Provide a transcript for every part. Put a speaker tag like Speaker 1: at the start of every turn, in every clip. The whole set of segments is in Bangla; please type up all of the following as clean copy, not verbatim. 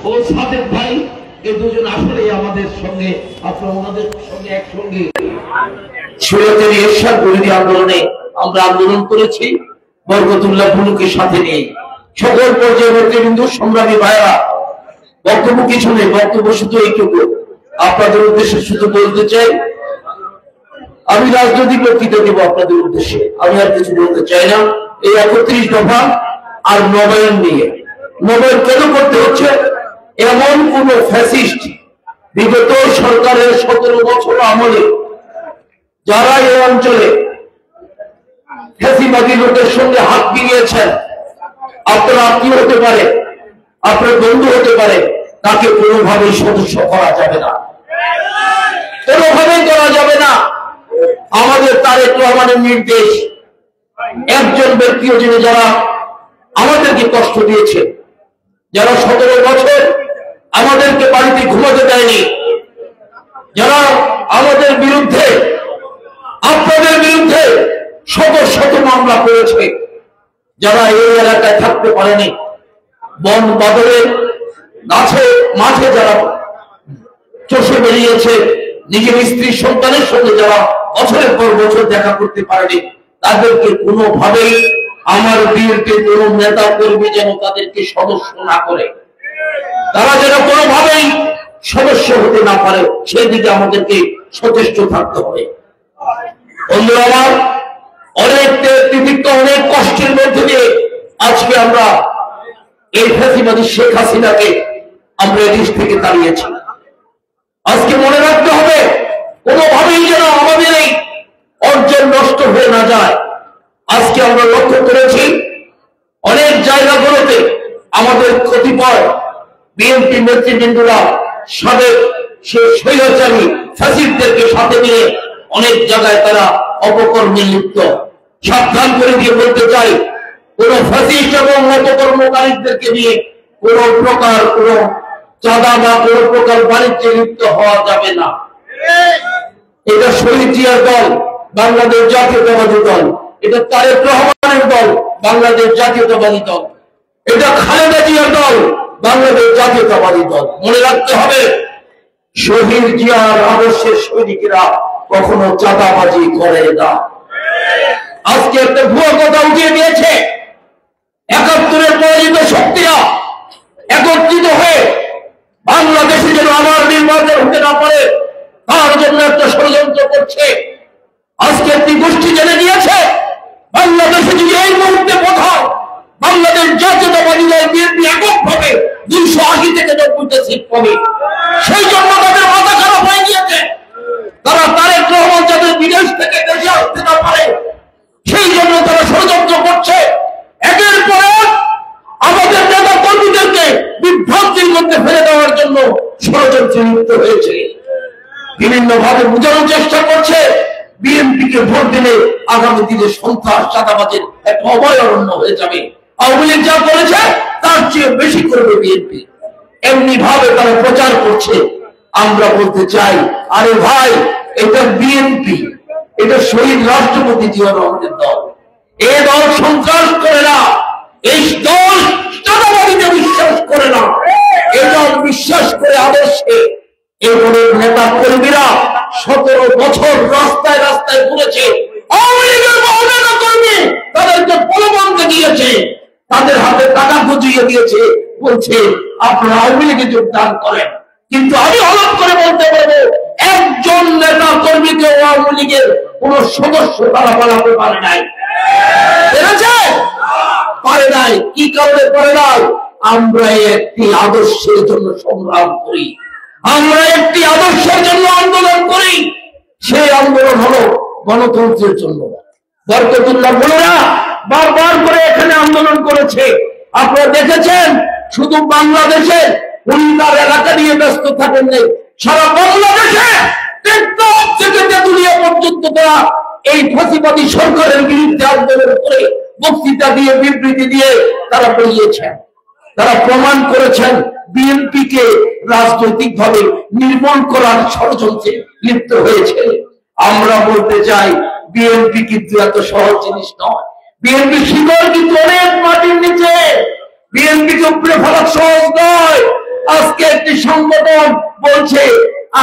Speaker 1: ও সাদেক ভাই, এই দুজন আসলে আমাদের সঙ্গে, আপনারা ওনাদের সঙ্গে একসঙ্গে সিলেটের এরশাদ বিরোধী আন্দোলনে আমরা আন্দোলন করেছি বরকতুল্লাহ বুলুকে সাথে নিয়ে। সকল পর্যায়ের নেতৃবৃন্দ, সংগ্রামী ভাইরা, বক্তব্য কিছু নেই, বক্তব্য শুধু এইটুকু, আপনাদের উদ্দেশ্যে শুধু বলতে চাই, আমি রাজনৈতিক বক্তৃতা দেব আপনাদের উদ্দেশ্যে, আমি আর কিছু বলতে চাই না। এই 31 দফা আর নবায়ন নিয়ে, নবায়ন কেন করতে হচ্ছে? এমন কোন ফ্যাসিস্ট বিগত সরকারের 17 বছর আমলে যারা এই অঞ্চলে ফ্যাসিবাদী লোকের সঙ্গে হাত মিলিয়েছেন, আপনার আত্মীয় হতে পারে, আপনার বন্ধু হতে পারে, তাকে কোনোভাবেই সদস্য করা যাবে না, কোনোভাবেই করা যাবে না। আমাদের তারেক রহমানের নির্দেশ, একজন ব্যক্তিও যিনি যারা আমাদেরকে কষ্ট দিয়েছে, যারা 17 বছর আমাদেরকে বাড়িতে ঘুমাতে দেয়নি, যারা আমাদের বিরুদ্ধে, আপনাদের বিরুদ্ধে শত শত মামলা করেছে, যারা এই এলাকায় থাকতে পারেনি, বন বাদরে গাছে মাঠে যারা চষে বেরিয়েছে, নিজের স্ত্রী সন্তানের সঙ্গে যারা বছরের পর বছর দেখা করতে পারেনি, তাদেরকে কোনোভাবেই আমার বিএনপির কোন নেতা কর্মী যেন তাদেরকে সদস্য না করে, তারা যেন কোনোভাবেই সদস্য হতে না পারে, সেদিকে আমাদেরকে সচেষ্ট থাকতে হবে। বন্ধুরা আমার, অনেক তিতিক্ত, অনেক কষ্টের মধ্যে দিয়ে আজকে আমরা এই ফ্যাসিবাদী শেখ হাসিনাকে আমরা দেশ থেকে তাড়িয়েছি। আজকে মনে রাখতে হবে, কোনোভাবেই যেন আমাদের এই অর্জন নষ্ট হয়ে না যায়। আজকে আমরা লক্ষ্য করেছি অনেক জায়গাগুলোতে আমাদের কতিপয় বিএনপি নেতৃবৃন্দরা সাবেক সে স্বৈরাচারী ফ্যাসিস্টদেরকে সাথে নিয়ে অনেক জায়গায় তারা অপকর্মে লিপ্ত। সাবধান করে দিয়ে বলতে চাই, কোন ফ্যাসিস্ট এবং অপকর্মকারীদেরকে নিয়ে কোন প্রকার কোন চাঁদা বা কোন প্রকার বাণিজ্যে লিপ্ত হওয়া যাবে না। এটা শহীদ জিয়ার দল, বাংলাদেশ জাতীয়তাবাদী দল, এটা তারেক রহমানের দল, বাংলাদেশ জাতীয়তাবাদী দল, এটা খালেদা জিয়ার দল, বাংলাদেশ জাতীয়তাবাদী দল। মনে রাখতে হবে, শহীদ জিয়ার আদর্শের সৈনিকেরা কখনো চাঁদাবাজি করে না। আজকে একটা ভুয়া কথা উঠিয়ে দিয়েছে, ৭১-এর পরাজিত শক্তিরা একত্রিত হয়ে বাংলাদেশে যেন আবার নির্বাচন হতে না পারে, তার জন্য একটা ষড়যন্ত্র করছে। আজকে একটি গোষ্ঠী জেনে গিয়েছে, বাংলাদেশে যদি এই মুহূর্তে কোথাও বাংলাদেশ জাতীয়তাবাদী দল বিএনপি এককভাবে ২৮০ থেকে ৯০টা সিট পাবে, সেই জন্য তাদের মাথা খারাপ হয়ে গিয়েছে। তারা তারেক রহমান যাদের বিদেশ থেকে দেশে আসতে না পারে, সেই জন্য তারা ষড়যন্ত্র করছে। একের পর এক আমাদের নেতা কর্মীদেরকে বিভ্রান্তির মধ্যে ফেলে দেওয়ার জন্য ষড়যন্ত্রে লিপ্ত হয়েছে। বিভিন্ন ভাবে বোঝানোর চেষ্টা করছে, বিএনপিকে ভোট দিলে আগামী দিনে সন্ত্রাস চাঁদাবাজের একটা অভয়ারণ্য হয়ে যাবে। আওয়ামী লীগ যা করেছে তার চেয়ে বেশি করবে বিএনপি, এমনি ভাবে তারা প্রচার করছে। আমরা বলতে চাই, আরে ভাই, এটা বিএনপি, এটা শহীদ রাষ্ট্রপতি জিয়াউর রহমানের দল। এই দল সন্ত্রাস করে না, এই দল চাঁদাবাজিতে বিশ্বাস করে না, এই দল বিশ্বাস করে আদর্শে। এই দলের নেতা কর্মীরা ১৭ বছর রাস্তায় রাস্তায় ঘুরেছে, আওয়ামী লীগের নেতা কর্মী তাদেরকে প্রলোভন দেখিয়েছে, তাদের হাতে টাকা বুঝিয়ে দিয়েছে, বলছে আপনারা আওয়ামী লীগে যোগদান করেন। কিন্তু আমি হলফ করে বলতে পারবো, একজন নেতা কর্মীকে আওয়ামী লীগের কোন সদস্য তারা বানাতে পারে নাই, পারে নাই। কি কারণে পারে নাই? আমরা একটি আদর্শের জন্য সংগ্রাম করি, আমরা একটি আদর্শের জন্য আন্দোলন করি। সেই আন্দোলন হলো গণতন্ত্রের জন্য। বরকতুল্লাহ বুলুরা বারবার করে এখানে আন্দোলন করেছে, আপনারা দেখেছেন। শুধু বাংলাদেশে উনি তার এলাকা নিয়ে ব্যস্ত থাকেন নাই, সারা বাংলাদেশে টেকনাফ থেকে তেঁতুলিয়া পর্যন্ত তারা এই ফাঁসিবাদী সরকারের বিরুদ্ধে আন্দোলন করে বক্তৃতা দিয়ে, বিবৃতি দিয়ে তারা বেরিয়েছেন। তারা প্রমাণ করেছেন বিএনপিকে রাজনৈতিক ভাবে নির্মূল করার ষড়যন্ত্রে লিপ্ত হয়েছে। আমরা বলতে চাই, বিএনপি কিন্তু এত সহজ জিনিস নয়। বিএনপি শিকড় কিন্তু অনেক মাটির নিচে, বিএনপিকে উপরে ফেলা সহজ নয়। আজ একটি সংগঠন বলছে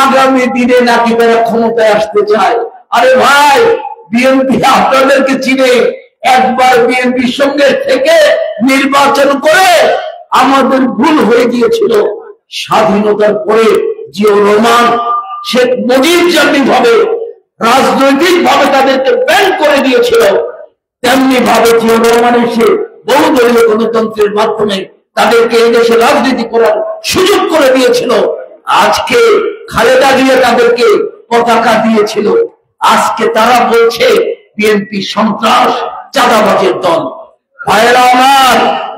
Speaker 1: আগামী দিনে নাকি তারা ক্ষমতায় আসতে চায়। আরে ভাই, বিএনপি আপনাদেরকে চিনে, একবার বিএনপির সঙ্গে থেকে নির্বাচন করে আমাদের ভুল হয়ে গিয়েছিল। স্বাধীনতার পরে জিয়াউর রহমান, শেখ মুজিব যেমনি ভাবে রাজনৈতিক ভাবে তাদেরকে ব্যান করে দিয়েছিল, তেমনি ভাবে জিয়াউর রহমান এসে বহুদলীয় গণতন্ত্রের মাধ্যমে তাদেরকে এই দেশে রাজনীতি করার সুযোগ করে দিয়েছিল। আজকে খালেদা জিয়া তাদেরকে পতাকা দিয়েছিল, আজকে তারা বলছে বিএনপি সন্ত্রাস, চাঁদাবাজের দল। ভাইয়েরা আমার,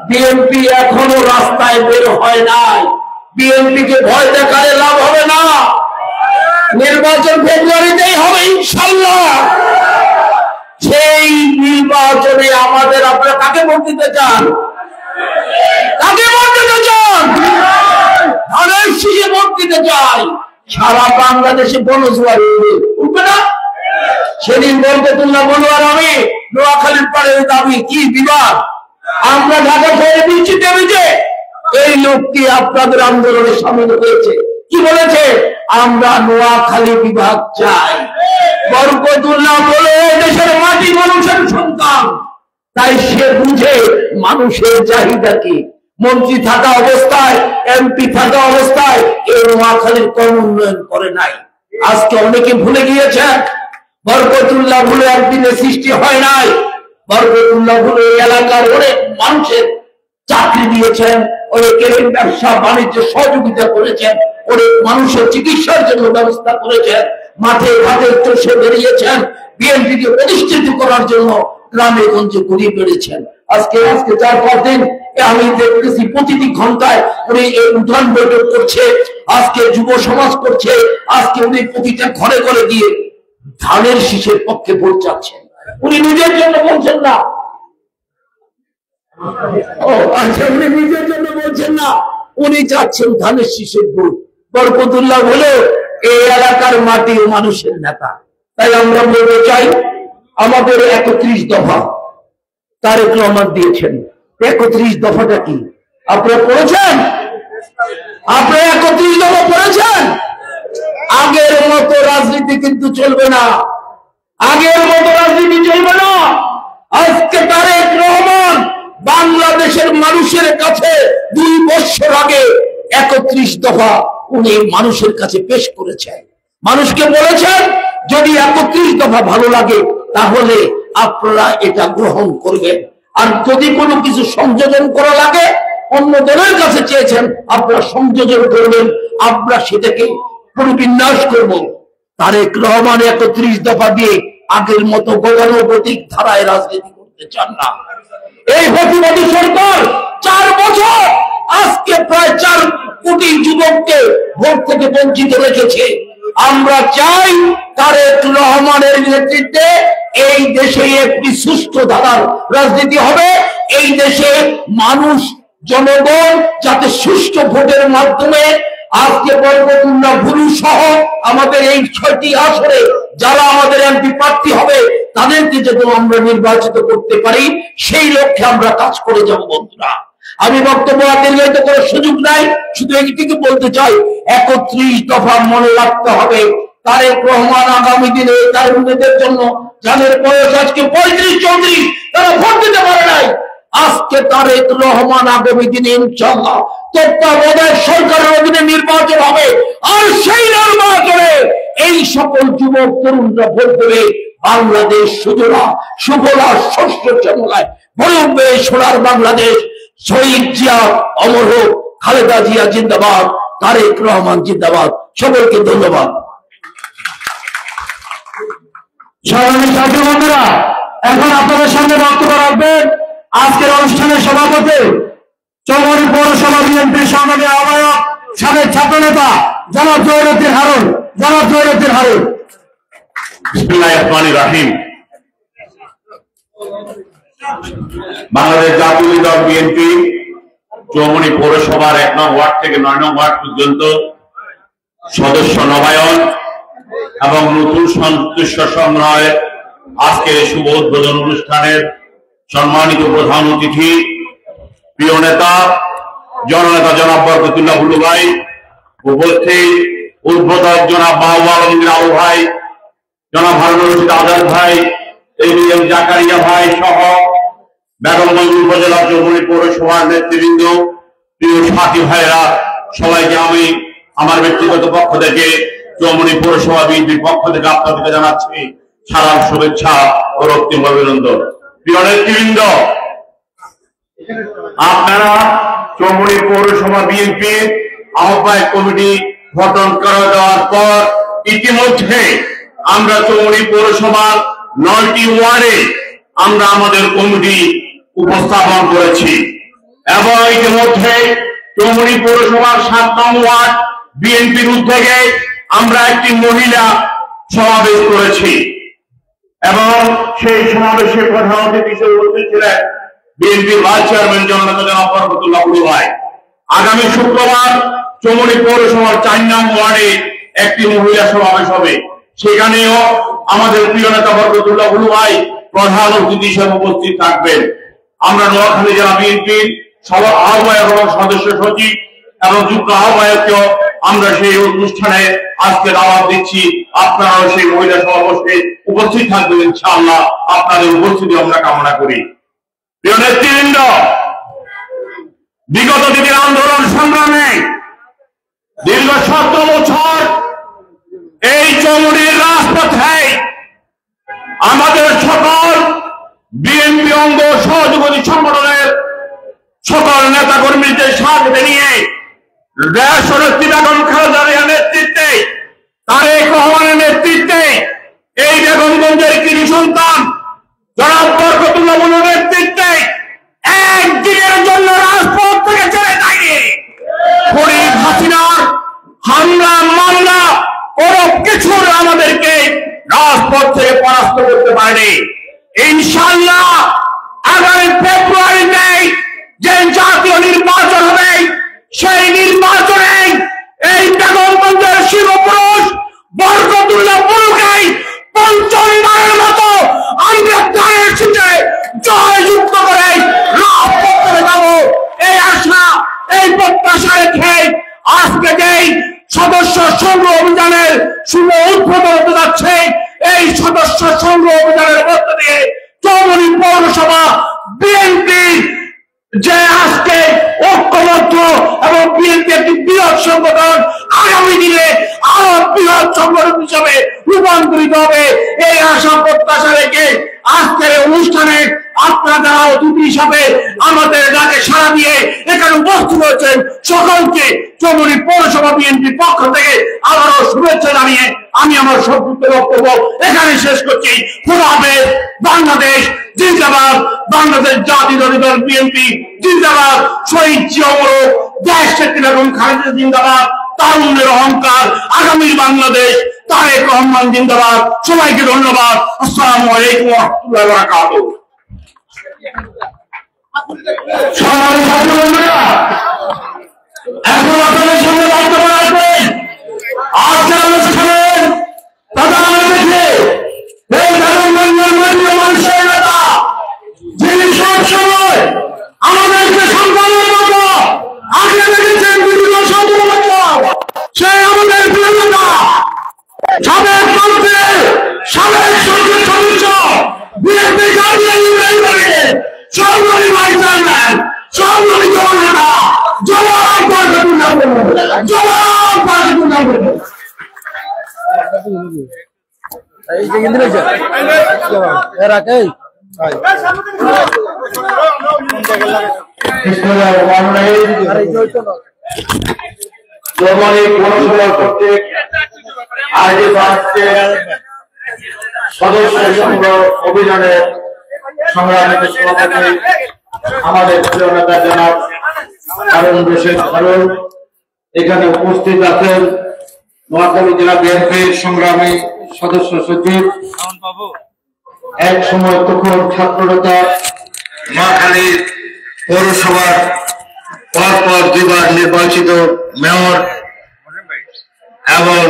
Speaker 1: বিএনপি এখনো রাস্তায় বের হয় নাই। বিএনপিকে ভয় দেখালে লাভ হবে না। নির্বাচন ফেব্রুয়ারিতেই হবে ইনশাল্লাহ। সেই নির্বাচনে আমাদের, আপনারা কাকে ভোট দিতে চান? কাকে ভোট দিতে চান? ধানের শীষে ভোট দিতে চাই। সারা বাংলাদেশে বনজুয়ারি উঠবে না? সেদিন বরকতুল্লাহ বলুন, আমি নোয়াখালীর পাড়ের দাবি কি বিবাদ, আমরা ঢাকা শহরে বৃষ্টিতে ভিজে এই লোকটি আপনাদের আন্দোলনে সামিল হয়েছে। কি বলেছে? আমরা নোয়াখালী বিভাগ চাই। বরকতুল্লাহ বলে দেশের মাটি মানুষের সন্তান, তাই সে বুঝে মানুষের চাহিদা কি। মন্ত্রী থাকা অবস্থায়, এমপি থাকা অবস্থায় এই নোয়াখালীর কম উন্নয়ন করে নাই। আজকে অনেকে ভুলে গিয়েছেন, বরকতুল্লাহ ভুলে একদিনে সৃষ্টি হয় নাই। বরকতুল্লাহ ভুলে এলাকার অনেক মানুষের চাকরি দিয়েছেন, অনেকের ব্যবসা বাণিজ্য সহযোগিতা করেছেন, অনেক মানুষের চিকিৎসার জন্য ব্যবস্থা করেছেন, মাঠে ঘাটে চষে বেরিয়েছেন, বিএনপিকে প্রতিষ্ঠিত করার জন্য গ্রামে গঞ্জে ঘুরিয়ে বেড়েছেন। আজকে 4-5 দিন আমি দেখতেছি প্রতিটি ঘন্টায় উনি এই উঠান বৈঠক করছে, আজকে যুব সমাজ করছে, আজকে উনি প্রতিটা ঘরে ঘরে গিয়ে ধানের শীষের পক্ষে ভোট চাচ্ছেন। উনি নিজের জন্য বলছেন না, উনি নিজের জন্য বলছেন না, উনি চাচ্ছেন ধানের শীষের ভোট। বরকতুল্লাহ হলো এই এলাকার মাটি ও মানুষের নেতা। তাই আমরা বলতে চাই, আমাদের 31 দফা তারেক রহমান দিয়েছেন। 31 দফাটা কি আপনারা পড়েছেন? আপনারা 31 দফা পড়েছেন? আগের মতো রাজনীতি কিন্তু চলবে না, আগের মতো রাজনীতি চলবে না। আজকে তারেক রহমান বাংলাদেশের মানুষের কাছে 2 বছর আগে 31 দফা উনি মানুষের কাছে পেশ করেছেন। মানুষকে বলেছেন, যদি 31 দফা ভালো লাগে তাহলে আপনারা এটা গ্রহণ করবেন, আর যদি কোনো কিছু সংযোজন করা লাগে অন্য দলের কাছে চেয়েছেন আপনারা সংযোজন করবেন, আমরা সেটাকে পুনর্বিন্যাস করব। তারেক রহমান 31 দফা দিয়ে আগের মতো গতানুগতিক ধারায় রাজনীতি করতে চান না। এই প্রতিবাদী সরকার 4 বছর আজকে প্রায় 4 কোটি যুবককে ভোট থেকে বঞ্চিত রেখেছে। আমরা চাই তারেক রহমানের নেতৃত্বে এই দেশে একটি সুষ্ঠু ধারার রাজনীতি হবে। এই দেশে মানুষ, জনগণ যাতে সুষ্ঠু ভোটের মাধ্যমে আজকে বরকতুল্লাহ ভুলু সহ আমাদের এই 6টি আসনে যারা আমাদের এমপি প্রার্থী হবে তাদেরকে যাতে আমরা নির্বাচিত করতে পারি, সেই লক্ষ্যে আমরা কাজ করে যাব। বন্ধুরা, আমি বক্তব্য দীর্ঘায়িত করার সুযোগ নাই, শুধু এইটিকে বলতে চাই 31 দফা মনে রাখতে হবে। তারেক রহমান আগামী দিনে তারুণ্যদের জন্য, যাদের বয়স আজকে 35-34, তারা ভোট দিতে পারে নাই, আজকে তারেক রহমান আগামী দিনে ইনশাআল্লাহ তত্ত্বাবধায়ক সরকারের অধীনে নির্বাচন হবে, আর সেই নির্বাচনে এই সকল যুবক তরুণরা ভোট দেবে। বাংলাদেশ সুজলা সুফলা শস্য শ্যামলায় ভরে উঠবে সোনার বাংলাদেশ। শহীদ জিয়া অমর হোক, খালেদা জিয়া জিন্দাবাদ, তারেক রহমান জিন্দাবাদ। সকলকে ধন্যবাদ।
Speaker 2: সংগ্রামী সাথী বন্ধুরা, এখন আপনাদের সামনে বক্তব্য রাখবেন আজকের অনুষ্ঠানের সভাপতি, চৌমুহনী পৌরসভা বিএনপির সংগ্রামী আহ্বায়ক, সাবেক ছাত্রনেতা জনাব জহিরুদ্দিন হারুন। জনাব জহিরুদ্দিন হারুন।
Speaker 3: বিসমিল্লাহির রহমানির রহিম। বাংলাদেশ জাতীয় দল বিএনপি চৌমুহনী পৌরসভার 1 নং ওয়ার্ড থেকে 9 নং ওয়ার্ড পর্যন্ত সদস্য নবায়ন এবং নতুন সদস্য সংগ্রহের আজকের শুভ উদ্বোধন অনুষ্ঠানের সম্মানিত প্রধান অতিথি, প্রিয় নেতা, জননেতা জনাব বরকতুল্লাহ ভুলু ভাই, উপস্থিত উদ্বোধক জনাব মাহবুব আলমগীর আবু ভাই, জনাব হারুনুর রশিদ আজাদ ভাই, এবিএম জাকারিয়া ভাই সহ বেগমগঞ্জ উপজেলা চৌমুহনী পৌরসভার নেতৃবৃন্দ, প্রিয় সাথী ভাইরা, সবাইকে আমি আমার ব্যক্তিগত পক্ষ থেকে চৌমুহনী পৌরসভা বিএনপির পক্ষ থেকে আপনাদেরকে জানাচ্ছি সারা শুভেচ্ছা ও রক্তিম অভিনন্দন। প্রিয় নেতৃবৃন্দ, আপনারা চৌমুহনী পৌরসভা বিএনপির আহ্বায়ক কমিটি গঠন করে দেওয়ার পর ইতিমধ্যে আমরা চৌমুহনী পৌরসভার 9টি ওয়ার্ডে আমরা আমাদের কমিটি উপস্থাপন করেছি এবং ইতিমধ্যে চৌমুহনী পৌরসভার 7 নং ওয়ার্ড বিএনপির উদ্যোগে আমরা একটি মহিলা সমাবেশ করেছি এবং সেই সমাবেশে প্রধান অতিথি হিসেবে উপস্থিত ছিলেন বিএনপির ভাইস চেয়ারম্যান জনাব বরকতুল্লাহ বুলু ভাই। আগামী শুক্রবার চৌমুহনী পৌরসভার 4 নং ওয়ার্ডে একটি মহিলা সমাবেশ হবে, সেখানেও আমাদের প্রিয় নেতা বরকতুল্লাহ বুলু ভাই প্রধান অতিথি হিসেবে উপস্থিত থাকবেন। আমরা নোয়াখালী জেলা বিএনপির আহ্বায়ক এবং সদস্য সচিব এবং যুগ্ম আহ্বায়ককেও আমরা সেই অনুষ্ঠানে আজকে দাওয়াত দিচ্ছি। আপনারাও সেই মহিলা সমাবেশে উপস্থিত থাকবেন ইনশাআল্লাহ। আপনাদের উপস্থিতি আমরা কামনা করি। প্রিয় নেতৃবৃন্দ, বিগত দিনের আন্দোলন সংগ্রামে দীর্ঘ 17 বছর এই চৌমুহনীর রাজপথে আমাদের সকল বিএনপি অঙ্গ সহযোগী সংগঠনের সকল নেতা কর্মীদের সাথে নিয়ে দেশনেত্রী বেগম খালেদা জিয়ার নেতৃত্বে, তারেক রহমানের নেতৃত্বে, এই বেগমগঞ্জের কৃষি সন্তান জনাব বরকতুল্লাহ বুলুর নেতৃত্বে একদিনের জন্য রাজপথ থেকে চলে যায়নি। ফরিদ হাসিনার হামলা মামলা কোন কিছুর আমাদেরকে রাজপথ থেকে পরাস্ত করতে পারেনি। ইনশাআল্লাহ আগামী ফেব্রুয়ারিতে যে জাতীয় নির্বাচন হবে, সেই নির্বাচনে এই বেগমগঞ্জের শিবপুরুষ বরকতুল্লাহ বুলুকে 55বারের মতো আমরা ধানের শীষে জয়যুক্ত করে রাজপথ করে যাব, এই আশা এই প্রত্যাশা রেখে আজকে যেই সদস্য সংগ্রহ অভিযানের শুভ উদ্বোধন হতে যাচ্ছে, এই সদস্য সংগ্রহ অভিযানের মধ্য দিয়ে চৌমুহনী পৌরসভা বিএনপি যে আজকে ঐক্যবদ্ধ এবং বিএনপি একটি বৃহৎ সংগঠন আগামী দিনে আরো বৃহৎ সংগঠন হিসাবে রূপান্তরিত হবে, এই আশা প্রত্যাশা রেখে আজকের অনুষ্ঠানে আপনারা যারা অতিথি হিসাবে আমাদের ডাকে সাড়া দিয়ে এখানে উপস্থিত হয়েছেন সকলকে চৌমুহনী পৌরসভা বিএনপির পক্ষ থেকে আবারও শুভেচ্ছা জানিয়ে আমি আমার সংক্ষিপ্ত বক্তব্য এখানে শেষ করছি। খোদা হাফেজ। বাংলাদেশ জিন্দাবাদ, বাংলাদেশ জাতীয়তাবাদী দল বিএনপি জিন্দাবাদ, শহীদ জিয়া অমর, দেশ নেত্রী বেগম খালেদা জিন্দাবাদ, তারুণ্যের অহংকার আগামীর বাংলাদেশ, তারেক রহমান জিন্দাবাদ। সবাইকে ধন্যবাদ। আসসালামু আলাইকুম ওয়া রাহমাতুল্লাহি ওয়া বারাকাতুহু।
Speaker 2: এখন আপনাদের সঙ্গে বক্তব্য রাখবেন আজকের অনুষ্ঠানের প্রধান অতিথি এই বেগমগঞ্জের মাননীয় মানুষের নেতা, যিনি সবসময় আমাদেরকে সন্তানের মতো আগে রেখেছেন, বিভিন্ন সন্তান সে আমাদের প্রিয় নেতা, সাবেক মন্ত্রী, সাবেক সংসদ সদস্য, বিএনপি জাতীয় নির্বাহী কমিটির সহকারী ভাইস চেয়ারম্যান, সহকারী নেতা জনাব বরকতুল্লাহ বুলু, জনাব বরকতুল্লাহ বুলু।
Speaker 4: এই যে ইন্দ্র আছে এরা কে
Speaker 1: চৌমুহনী পৌরসভা কর্তৃক আয়োজিত আজকের সদস্য সংগ্রহ অভিযানের সংগ্রামের সভাপতি আমাদের প্রিয় নেতা জনাব হারুনুর রশিদ হারুন, এখানে উপস্থিত আছেন নোয়াখালী জেলা বিএনপির সংগ্রামী সদস্য সচিব, এক সময় তখন ছাত্রনেতা, নোয়াখালী পৌরসভার পরপর 2বার নির্বাচিত মেয়র এবং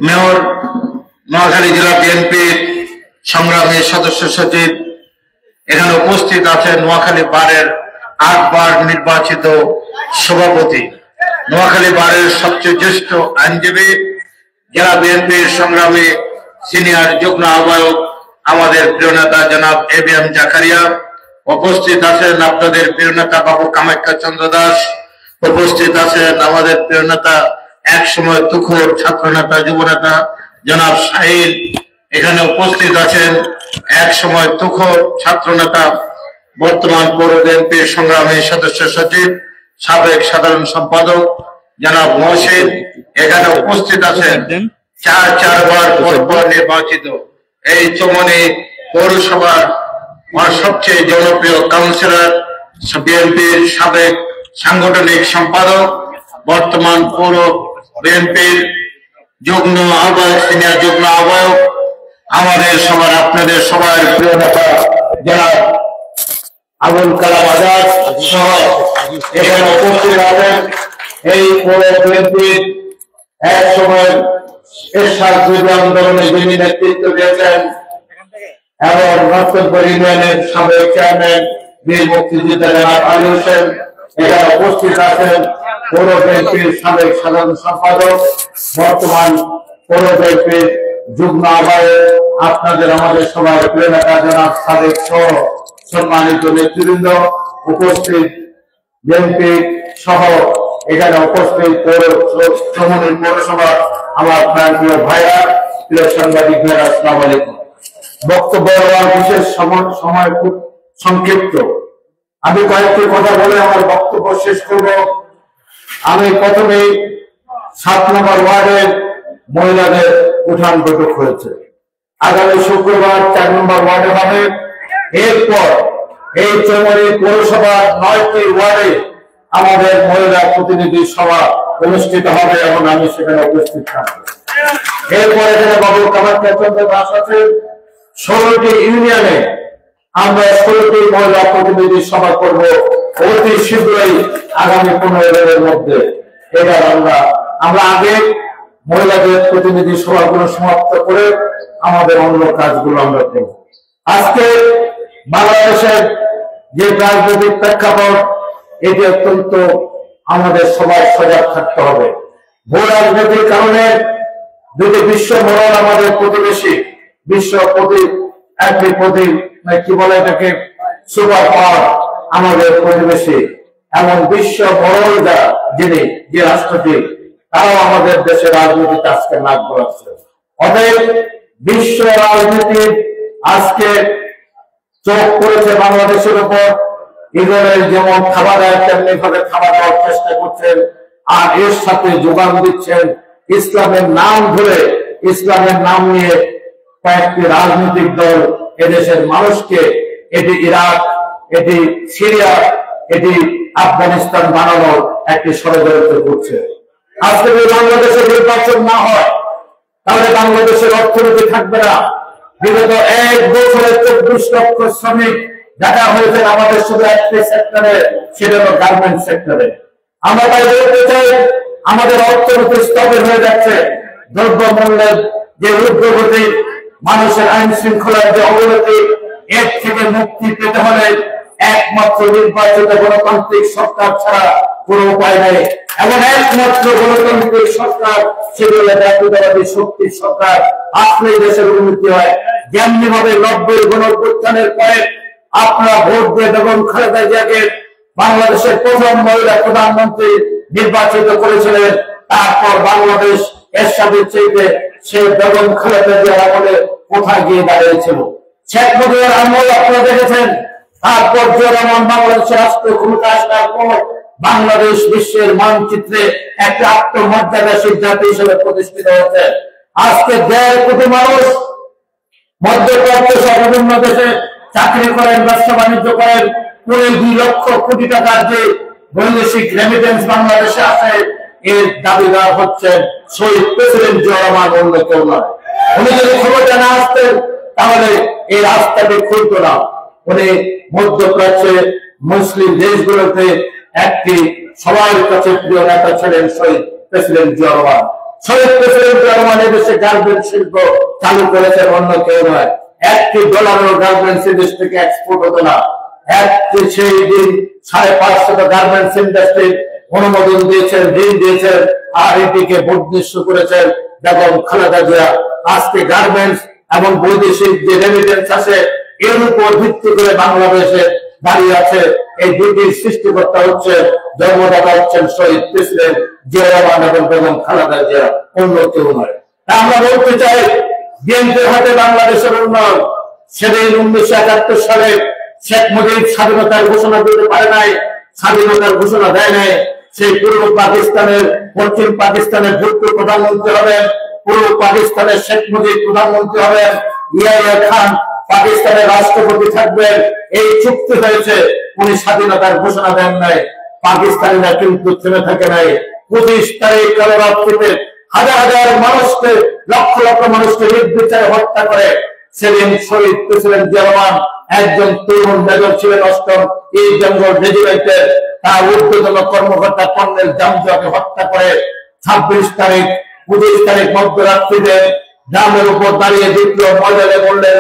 Speaker 1: মেয়র, নোয়াখালী জেলা বিএনপির সংগ্রামী সদস্য সচিব, এখানে উপস্থিত আছেন নোয়াখালী বারের 8বার নির্বাচিত সভাপতি
Speaker 5: নোয়াখালী বারের সবচেয়ে জ্যেষ্ঠ আইনজীবী, জেলা বিএনপির সংগ্রামী সিনিয়র যুগ্ম আহ্বায়ক আমাদের প্রিয় নেতা জনাব ABM জাকারিয়া, উপস্থিত আছেন আপনাদের প্রিয় নেতা বাবু কামাখ্যা চন্দ্র দাস, উপস্থিত আছেন আমাদের প্রিয় নেতা একসময় তুখোর ছাত্র নেতা যুব নেতা জনাব শাহিন, এখানে উপস্থিত আছেন একসময় তুখোর ছাত্র নেতা বর্তমান পৌর বিএনপির সংগ্রামী সদস্য সচিব সাবেক সাধারণ সম্পাদক জনাব মহসিন, এখানে উপস্থিত আছেন চারবার পরপর নির্বাচিত এই চৌমনি পৌরসভার সবচেয়ে জনপ্রিয় কাউন্সিলর, বিএনপির সাবেক সাংগঠনিক সম্পাদক, বর্তমান পৌর বিএনপির যুগ্ম আহ্বায়ক, সিনিয়র যুগ্ম আহ্বায়ক, আমাদের সবার আপনাদের সবার প্রিয় নেতা জনাব আবুল কালাম আজাদ সহ এখানে উপস্থিত আছেন এই পৌর বিএনপির এক সময় এরশাদ যুব আন্দোলনে যিনি নেতৃত্ব দিয়েছেন এবং নর্থপুর ইউনিয়নের সাবেক চেয়ারম্যান বীর মুক্তিযোদ্ধা জনাব আলী হোসেন, এখানে উপস্থিত আছেন পৌর বিএনপির সাবেক সাধারণ সম্পাদক, বর্তমান পৌর বিএনপির যুগ্ম আহ্বায়ক, আপনাদের আমাদের সবার প্রিয় নেতা জনাব সাদেক সহ সম্মানিত নেতৃবৃন্দ, উপস্থিত বিএনপি সহ এখানে উপস্থিত চৌমনি পৌরসভা আমার প্রিয় ভাইরা, প্রিয় সাংবাদিক ভাইরা, আসসালামু আলাইকুম। বক্তব্য দেওয়ার বিশেষ সময় খুব সংক্ষিপ্ত, আমি কয়েকটি কথা বলে আমার বক্তব্য শেষ করব। আমি প্রথমেই 7 নম্বর ওয়ার্ডের মহিলাদের উঠান বৈঠক হয়েছে, আগামী শুক্রবার 4 নম্বর ওয়ার্ডে হবে। এরপর এই চৌমনি পৌরসভার 9টি ওয়ার্ডে আমাদের মহিলা প্রতিনিধি সভা অনুষ্ঠিত হবে এবং আমি সেখানে উপস্থিত থাকবো। এরপরে এখানে বাবু কামাখ্যা চন্দ্র দাস আছে। 16টি ইউনিয়নে আমরা 16টি মহিলা প্রতিনিধি সভা করব অতি শীঘ্রই, আগামী 15 দিনের মধ্যে। এবার আমরা আগে মহিলাদের প্রতিনিধি সভাগুলো সমাপ্ত করে আমাদের অন্য কাজগুলো আমরা করব। আজকে বাংলাদেশের যে রাজনৈতিক প্রেক্ষাপট, এটি অত্যন্ত আমাদের সবাই সজাগ থাকতে হবে। ভূ রাজনীতির কারণে দুটি বিশ্ব মরণ আমাদের প্রতিবেশী, বিশ্ব কি বলে এটাকে, সুপার পাওয়ার আমাদের প্রতিবেশী, এমন বিশ্ব মরণ যিনি যে রাষ্ট্রটি, তারাও আমাদের দেশের রাজনীতিতে আজকে নাক গলাচ্ছে। অতএব বিশ্ব রাজনীতির আজকে চোখ পড়েছে বাংলাদেশের উপর। ইসরায়েল যেমন খাবার দেয় তেমনি ভাবে খাবার দেওয়ার চেষ্টা করছেন, আর এর সাথে যোগান দিচ্ছেন ইসলামের নাম ধরে, ইসলামের নাম নিয়ে কয়েকটি রাজনৈতিক দল এদেশের মানুষকে এটি ইরাক, এটি সিরিয়া, এটি আফগানিস্তান বানানোর একটি ষড়যন্ত্র করছে। আজকে যদি বাংলাদেশে নির্বাচন না হয় তাহলে বাংলাদেশের অর্থনীতি থাকবে না। বিগত 1 বছরে 24 লক্ষ শ্রমিক দেখা হয়েছে আমাদের শুধু একটি সেক্টরে, সেটা হলো গার্মেন্টস সেক্টরে। আমরা তাই বলতে চাই, আমাদের অর্থনীতি স্তব্ধ হয়ে যাচ্ছে। দ্রব্যমূল্যের যে ঊর্ধ্বগতি, মানুষের আইন শৃঙ্খলার যে অবনতি, এর থেকে মুক্তি পেতে হলে একমাত্র নির্বাচিত গণতান্ত্রিক সরকার ছাড়া কোনো উপায় নেই। এবং একমাত্র গণতান্ত্রিক সরকার, সেগুলো জাতীয়তাবাদী শক্তির সরকার, আসলেই দেশের উন্নতি হয়। যেমনি ভাবে 90 গণঅভ্যুত্থানের পরে আপনারা ভোট দিয়ে বেগম খালেদা জিয়াকে বাংলাদেশের প্রথম মহিলা প্রধানমন্ত্রী নির্বাচিত করেছিলেন, তারপর বাংলাদেশ এরশাদের চাইতে সেই বেগম খালেদা জিয়ার আমলে কোথায় গিয়ে দাঁড়িয়েছিল। শেখ মুজিবুর আমল আপনারা দেখেছেন, তারপর জিয়া রহমান বাংলাদেশের রাষ্ট্র ক্ষমতা আসার পর বাংলাদেশ বিশ্বের মানচিত্রে একটা আত্মমর্যাদাশীল জাতি হিসেবে প্রতিষ্ঠিত হয়েছে। আজকে 1.5 কোটি মানুষ মধ্যপ্রাচ্য সহ বিভিন্ন দেশে চাকরি করেন, ব্যবসা বাণিজ্য করেন। 2 লক্ষ কোটি টাকার যে বৈদেশিক রেমিটেন্স বাংলাদেশে আছে, এর দাবিদার হচ্ছেন শহীদ প্রেসিডেন্ট জিয়া রহমান, অন্য কেউ নয়। উনি যদি ক্ষমতা না আসতেন তাহলে এই রাস্তাটি খুলত না। উনি মধ্যপ্রাচ্যে মুসলিম দেশগুলোতে একটি সবার কাছে প্রিয় নেতা ছিলেন শহীদ প্রেসিডেন্ট জিয়া রহমান। শহীদ প্রেসিডেন্ট জিয়া রহমান এদেশে গার্মেন্টস শিল্প চালু করেছেন, অন্য কেউ নয়। $1 গার্মেন্টস দেশ থেকে এক্সপোর্ট হতো না। সেই দিন 550 গার্মেন্টস ইন্ডাস্ট্রি
Speaker 1: অনুমোদন দিয়েছেন, ঋণ দিয়েছেন, আর এটিকে বর্ধিষ্য করেছেন বেগম খালেদা জিয়া। আজকে গার্মেন্টস এবং বৈদেশিক যে রেমিটেন্স আছে এর উপর ভিত্তি করে বাংলাদেশে দাঁড়িয়ে আছে। এই দুটির সৃষ্টিকর্তা হচ্ছে, জন্মদাতা হচ্ছেন শহীদ প্রেসিডেন্ট জিয়া রহমান এবং বেগম খালেদা জিয়া, অন্য কেউ নয়। আমরা বলতে চাই বিএনপির হাতে বাংলাদেশের উন্নয়ন। সেদিন 1971 সালে শেখ মুজিব স্বাধীনতার ঘোষণা দিতে পারে নাই, স্বাধীনতার ঘোষণা দেয় নাই। সেই পূর্ব পাকিস্তানের, পশ্চিম পাকিস্তানের ভুট্টো প্রধানমন্ত্রী হবেন, পূর্ব পাকিস্তানের শেখ মুজিব প্রধানমন্ত্রী হবেন, ইয়াহিয়া খান পাকিস্তানের রাষ্ট্রপতি থাকবেন। এই চুক্তি হয়েছে, উনি স্বাধীনতার ঘোষণা দেন নাই। পাকিস্তানিরা কিন্তু থেমে থাকে নাই। 25 তারিখ কালো রাত্রিতে হাজার হাজার মানুষকে, লক্ষ লক্ষ মানুষকে নির্বিচারে হত্যা করে। সেদিন শহীদ প্রেসিডেন্ট জিয়া রহমান একজন তরুণ মেজর ছিলেন 8ম ইস্ট বেঙ্গল রেজিমেন্টের, তার ঊর্ধ্বতন কর্মকর্তা কর্নেল জামজাকে হত্যা করে। 26 তারিখ 25 তারিখ মধ্যরাত্রিতে গ্রামের উপর দাঁড়িয়ে বিদ্রোহ ময়দানে বললেন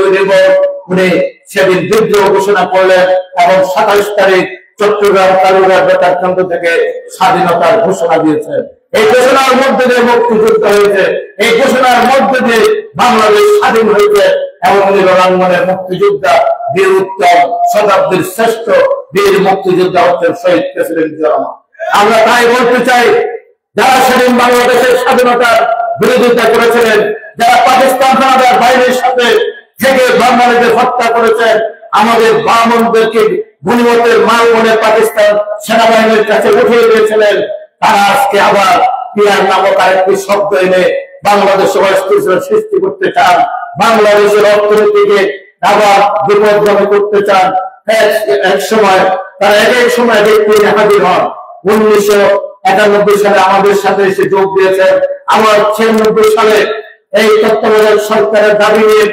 Speaker 1: উনি সেদিন বিদ্রোহ ঘোষণা করলেন এবং 27 তারিখ চট্টগ্রাম কালুরঘাট বেতার কেন্দ্র থেকে স্বাধীনতার ঘোষণা দিয়েছেন। এই ঘোষণার মধ্যে দিয়ে মুক্তিযুদ্ধ হয়েছে, এই ঘোষণার মধ্যে দিয়ে বাংলাদেশ স্বাধীন হয়েছে এবং উনি রণাঙ্গনের মুক্তিযোদ্ধা, বীর উত্তম, শতাব্দীর শ্রেষ্ঠ বীর মুক্তিযোদ্ধা হচ্ছেন শহীদ প্রেসিডেন্ট জিয়া রহমান। আমরা তাই বলতে চাই, যারা সেদিন বাংলাদেশের স্বাধীনতার বিরোধিতা করেছিলেন, যারা পাকিস্তান হানাদার বাহিনীর সাথে থেকে বাঙালিদের হত্যা করেছেন, আমাদের বামনদেরকে গনিমতের মাল বলে পাকিস্তান সেনাবাহিনীর কাছে উঠিয়ে দিয়েছিলেন, তারা আজকে আবার পিয়ার নামক আরেকটি শব্দ এনে বাংলাদেশে অস্থিরতা সৃষ্টি করতে চান, বাংলাদেশের অর্থনীতিকে আবার বিপদগামী করতে চান। এক সময় তারা এক সময় দেখতে হাজির হন। 1991 সালে আমাদের সাথে এসে যোগ দিয়েছেন। আবার 96 সালে এই তত্ত্বাবধায়ক সরকারের দাবি নিয়ে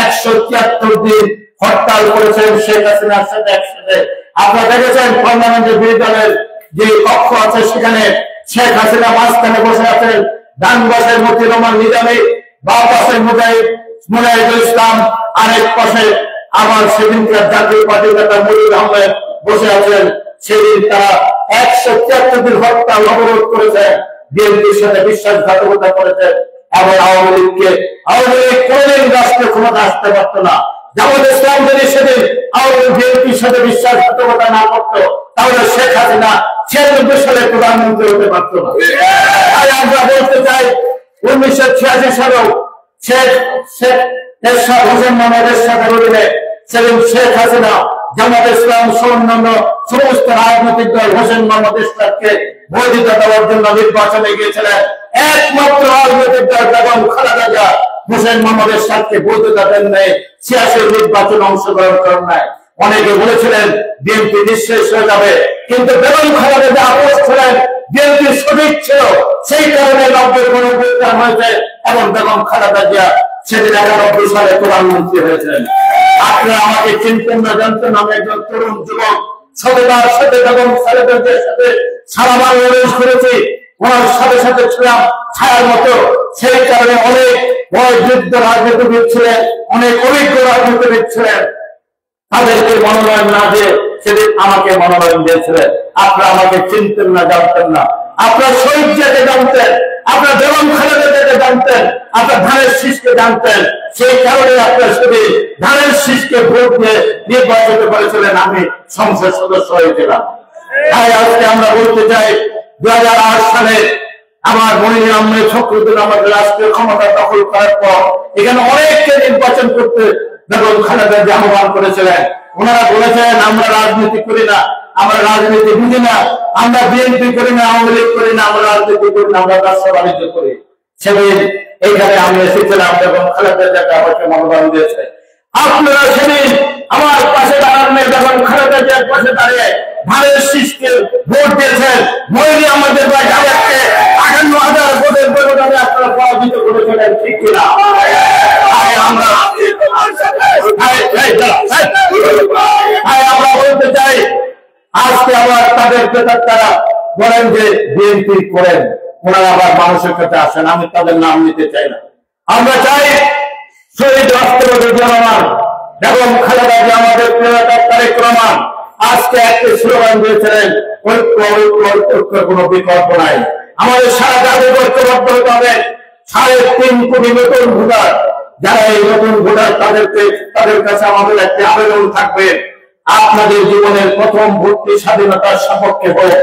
Speaker 1: 173 দিন হরতাল করেছেন শেখ হাসিনার সাথে একসাথে। আপনারা দেখেছেন পার্লামেন্টের বিরোধী দলের যে কক্ষ আছে সেখানে শেখ হাসিনা মাঝখানে বসে আছেন, ডান পাশে মতিউর রহমান নিজামী, বাম পাশে মুজাহিদুল ইসলাম, আরেক পাশে আবার সেদিনকার জাতীয় পার্টির নেতা মনির আহমেদ বসে আছেন। সেদিন তারা 173 দিন হরতাল অবরোধ করেছে, বিএনপির সাথে বিশ্বাসঘাতকতা করেছে এবং আওয়ামী লীগ কোনদিন রাষ্ট্রের ক্ষমতা আসতে পারত না। জামাত ইসলাম যদি সেদিন আওয়ামী লীগ বিএনপির সাথে বিশ্বাসঘাতকতা না করতো তাহলে শেখ হাসিনা 96 সালে প্রধানমন্ত্রী হতে পারত না। তাই আমরা বলতে চাই 1986 সালেও শেখ এরশাদ হোসেন মোহাম্মদের সাথে অধীনে সেদিন শেখ হাসিনা জামাত ইসলাম অন্যান্য সমস্ত রাজনৈতিক দল হোসেন মোহাম্মদ এরশাদকে বৈধতা দেওয়ার জন্য নির্বাচনে গিয়েছিলেন। একমাত্র রাজনৈতিক দল বেগম খালেদা জিয়া হোসেন মোহাম্মদ এরশাদকে বৈধতা দেন নাই, 86 নির্বাচনে অংশগ্রহণ করেন নাই। অনেকে বলেছিলেন বিএনপি নিঃশেষ হয়ে যাবে, কিন্তু বেগম খালেদা জিয়া আপোষ ছিলেন, বিএনপি সঠিক ছিল, সেই কারণে 90 গণঅভ্যুত্থান হয়েছে এবং বেগম খালেদা জিয়া সেদিন 91 সালে প্রধানমন্ত্রী হয়েছিলেন। আপনারা আমাকে চিনতেন না, জানতেন আমি একজন তরুণ যুবক, সততার সাথে বেগম খালেদা জিয়ার সাথে সারা বাংলাদেশ ঘুরেছি, ওনার সাথে সাথে ছিলাম ছায়ার মতো। সেই কারণে অনেক বয়োবৃদ্ধ রাজনীতিবিদ ছিলেন, অনেক অভিজ্ঞ রাজনীতিবিদ ছিলেন, তাদেরকে মনোনয়ন না দিয়ে সেদিন আমাকে মনোনয়ন দিয়েছিলেন। আপনারা আমাকে চিনতেন না, জানতেন না, আপনার শহীদ জিয়াকে জানতেন, আপনার বেগম খালেদা জিয়াকে জানতেন, আপনার ধানের শীষকে জানতেন। সেই কারণে আপনার সেদিন ধানের শীষকে ভোট দিয়ে নির্বাচিত করেছিলেন, আমি সংসদ সদস্য হয়েছিলাম। তাই আজকে আমরা বলতে চাই 2008 সালে আমার মনির আহমেদ ফখরুদ্দিন আমাদের রাষ্ট্রীয় ক্ষমতা দখল করার পর এখানে অনেককে নির্বাচন করতে বেগম খালেদা জিয়া আহ্বান করেছিলেন। ওনারা বলেছেন আমরা রাজনীতি করি না, আমরা রাজনীতি বুঝি না, আমরা বিএনপি করি না, আওয়ামী লীগ করি না, আমরা রাজনীতি করি না, আমরা ব্যবসা বাণিজ্য করি। সেদিন এইখানে আমি এসেছিলাম বেগম খালেদা জিয়াকে আমাকে মনোনয়ন দিয়েছে। আপনারা সেদিন আমার পাশে দাঁড়ানো বেগম খালেদা জিয়ার পাশে দাঁড়িয়ে ধানের শীষকে ভোট দিয়েছেন। মহিলা আমাদের 58,000 ভোটের ব্যবধানে আপনারা পরাজিত করেছিলেন, ঠিক কিনা? আমরা বলতে চাই আজকে আবার তাদের তারা বলেন যে বিএনপি করেন, ওনারা আবার মানুষের কাছে আসেন, আমি তাদের নাম নিতে চাই না। আমরা চাই শহীদ রাষ্ট্রপতি জিয়া রহমান, বেগম খালেদা জিয়া, আমাদের প্রিয় নেতা তারেক রহমান আজকে একটি স্লোগান দিয়েছিলেন, ঐক্যের কোনো বিকল্প নাই। আমাদের সারা জাতিকে ঐক্যবদ্ধ হতে হবে। 3.5 কোটি নতুন ভোটার, যারা এই নতুন ভোটার, তাদের কাছে আমাদের একটি আবেদন থাকবে, আপনাদের জীবনের প্রথম ভোটটি স্বাধীনতার সপক্ষে হোক।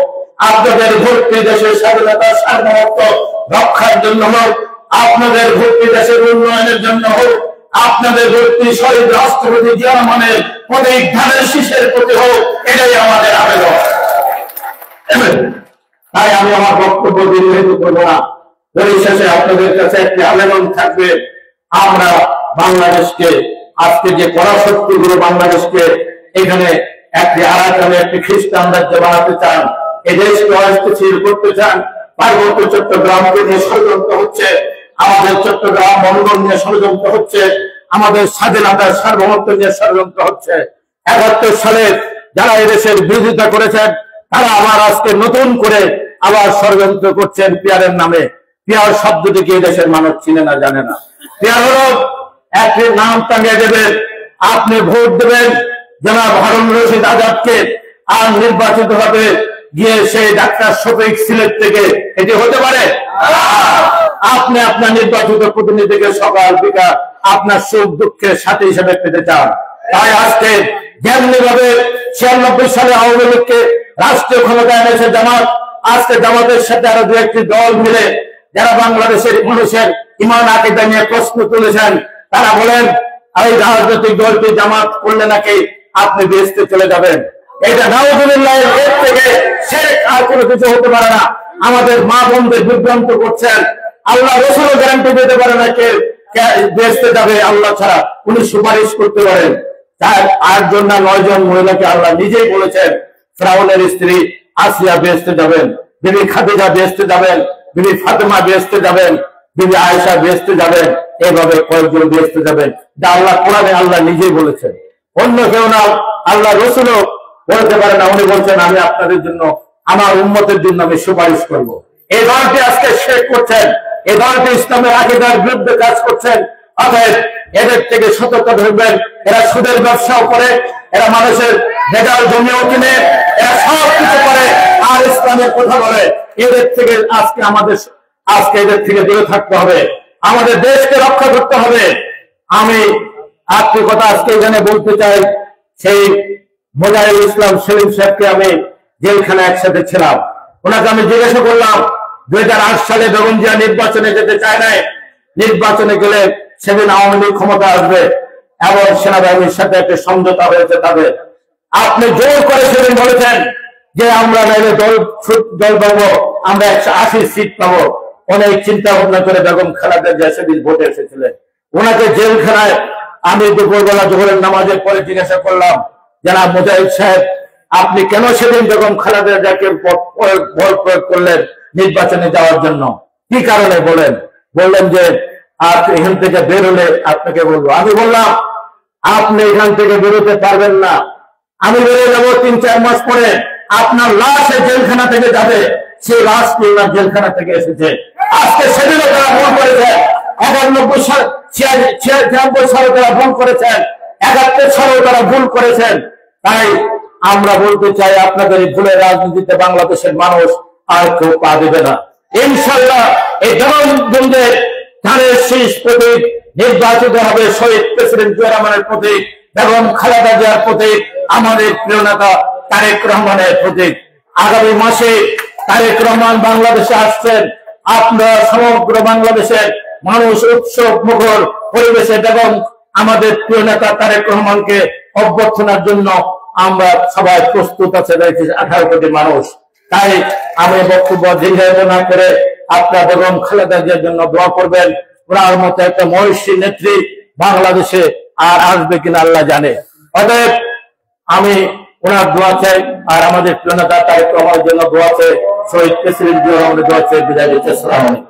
Speaker 1: আপনাদের ভোটটি দেশের স্বাধীনতার সার্বভৌমত্ব রক্ষার জন্য হোক, আপনাদের ভোটটি দেশের উন্নয়নের জন্য হোক, আপনাদের ভোটটি শহীদ রাষ্ট্রপতি জিয়া রহমানের প্রতীক ধানের শীষের প্রতি হোক। এটাই আমাদের আবেদন। তাই আমি আমার বক্তব্য দীর্ঘায়িত করবো না। পরিশেষে আপনাদের কাছে একটি আবেদন থাকবে, আমরা বাংলাদেশকে, আজকে যে পরাশক্তিগুলো বাংলাদেশকে এখানে একটি আরাকানে একটি খ্রিস্টান রাজ্য বানাতে চান, এই দেশকে অস্থিতিশীল করতে চান, পার্বত্য চট্টগ্রামকে নিয়ে ষড়যন্ত্র হচ্ছে, আমাদের চট্টগ্রাম বন্দর নিয়ে ষড়যন্ত্র হচ্ছে, আমাদের স্বাধীনতার সার্বভৌমত্ব নিয়ে ষড়যন্ত্র হচ্ছে। ৭১ সালে যারা এদেশের বিরোধিতা করেছেন, তারা আবার আজকে নতুন করে আবার ষড়যন্ত্র করছেন পিয়ারের নামে। পিয়ার শব্দটিকে দেশের মানুষ চিনে না, জানে না। পিয়ার হলো একটি নাম টাঙিয়ে দেবেন, আপনি ভোট দেবেন জনাব হারুন রশিদ আজাদকে, আর নির্বাচিত হবে গিয়ে সেই ডাক্তার শফিক সিলেট থেকে। এটি হতে পারে? আপনি আপনার নির্বাচিত প্রতিনিধিকে সকাল বিকাল আপনার সুখ দুঃখের সাথে হিসেবে পেতে চান। তাই আজকে যেমনি ভাবে 96 সালে আওয়ামী লীগকে রাষ্ট্রীয় ক্ষমতায় এনেছে জামাত, আজকে জামাতের সাথে আরো দু একটি দল মিলে যারা বাংলাদেশের মানুষের ইমান আকীদা নিয়ে প্রশ্ন তুলেছেন, তারা বলেন এই রাজনৈতিক দলটি জামাত করলে নাকি আপনি বেহেশতে চলে যাবেন। এটা নাউজুবিল্লাহ, এর থেকে শিরক আর কোনো কিছু হতে পারে না। আমাদের মা বোনদের বিভ্রান্ত করছেন। আল্লাহ রাসূলও গ্যারান্টি দিতে পারে না কে বেহেশতে যাবে আল্লাহ ছাড়া। উনি সুপারিশ করতে পারেন। 8 জন না 9 জন মহিলাকে আল্লাহ নিজেই বলেছেন ফিরআউনের স্ত্রী আসিয়া বেহেশতে যাবেন, বিবি খাদিজা বেহেশতে যাবেন, বিবি ফাতেমা বেহেশতে যাবেন, বিবি আয়েশা বেহেশতে যাবেন, এইভাবে কয়েকজন বেহেশতে যাবেন। যা আল্লাহ কোরআনে আল্লাহ নিজেই বলেছেন, অন্য কেউ না। আল্লাহ রাসূলও বলতে পারে না। উনি বলছেন আমি আপনাদের জন্য, আমার উম্মতের জন্য আমি সুপারিশ করব। এই দলটি আজকে শিরক করছেন, এই দলটি ইসলামের আকীদার বিরুদ্ধে কাজ করছেন। অতএব এদের থেকে সতর্ক থাকবেন। এরা সুদের ব্যবসাও করে, এরা মানুষের ভেজাল জমিও কিনে, এরা সব কিছু করে আর ইসলামের কথা বলে। এদের থেকে আজকে এদের থেকে দূরে থাকতে হবে। আমাদের দেশকে রক্ষা করতে হবে। আমি আজকে কথা আজকে এখানে বলতে চাই, সেই মোজাহিদুল ইসলাম সেলিম সাহেবকে আমি জেলখানে একসাথে ছিলাম। ওনাকে আমি জিজ্ঞাসা করলাম 2008 সালে বেগম জিয়া নির্বাচনে যেতে চায় নাই, নির্বাচনে গেলে সেদিন আওয়ামী লীগ ক্ষমতা আসবে এবং সেনাবাহিনীর সাথে একটা সমঝোতা হয়েছে তাদের। আপনি জোর করে সেদিন বলেছেন যে আমরা নাইলে দল পাবো, আমরা 180 সিট পাবো। অনেক চিন্তা ভাবনা করে বেগম খালেদা জিয়া সেদিন ভোটে এসেছিলেন। ওনাকে জেলখানায় আমি দুপুরবেলা জোহরের নামাজের পরে জিজ্ঞাসা করলাম, জনাব মুজাহিদ সাহেব, আপনি কেন সেদিন বেগম খালেদা জিয়াকে বল প্রয়োগ করলেন নির্বাচনে যাওয়ার জন্য? কি কারণে বলেন? বললেন যে আপনি এখান থেকে বের হলে আপনাকে বলবো। আমি বললাম আপনি এখান থেকে বেরোতে পারবেন না, আমি বেরিয়ে যাবো 3-4 মাস পরে, আপনার লাশ জেলখানা থেকে যাবে। সেই লাশ নিয়ে জেলখানা থেকে এসেছে। আজকে সেদিনও তারা ভুল করেছে। 91 সাল 96 সালে তারা ভুল করেছেন, 71 সালেও তারা ভুল করেছেন। তাই আমরা বলতে চাই, আপনাদের এই ভুলের রাজনীতিতে বাংলাদেশের মানুষ আর কেউ পা দেবে না ইনশাআল্লাহ। এই জনগণের ধানের শীষ প্রতীক নির্বাচিত হবে শহীদ প্রেসিডেন্ট জিয়া রহমানের প্রতীক, বেগম খালেদা জিয়ার প্রতীক, আমাদের প্রিয় নেতা তারেক রহমানের প্রতীক। আগামী মাসে তারেক রহমান বাংলাদেশে আসছেন। আপনারা সমগ্র বাংলাদেশের মানুষ উৎসব মুখর পরিবেশে বেগম আমাদের প্রিয় নেতা তারেক রহমানকে অভ্যর্থনার জন্য আমরা সবাই প্রস্তুত আছে। 18 কোটি মানুষ। তাই আমি বক্তব্য দীর্ঘায়িত না করে আপনারা বেগম খালেদা জিয়ার জন্য দোয়া করবেন। ওনার মতো একটা মহিষী নেত্রী বাংলাদেশে আর আসবে কিনা আল্লাহ জানে। অতএব আমি ওনার দোয়া চাই, আর আমাদের প্রিয় নেতা তারেক রহমানের জন্য দোয়া চাই, শহীদ প্রেসিডেন্ট জিয়া রহমানের দোয়া চাই। বিদায় দিচ্ছি। আসসালামু আলাইকুম।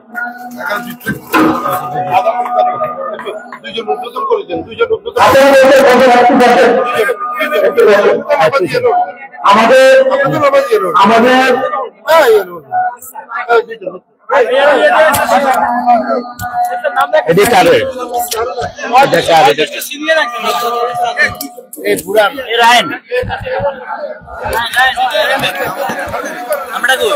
Speaker 1: আমাদের
Speaker 4: এটা কারে এটা কারে এই বুড়া এই রায়ন আমরা গো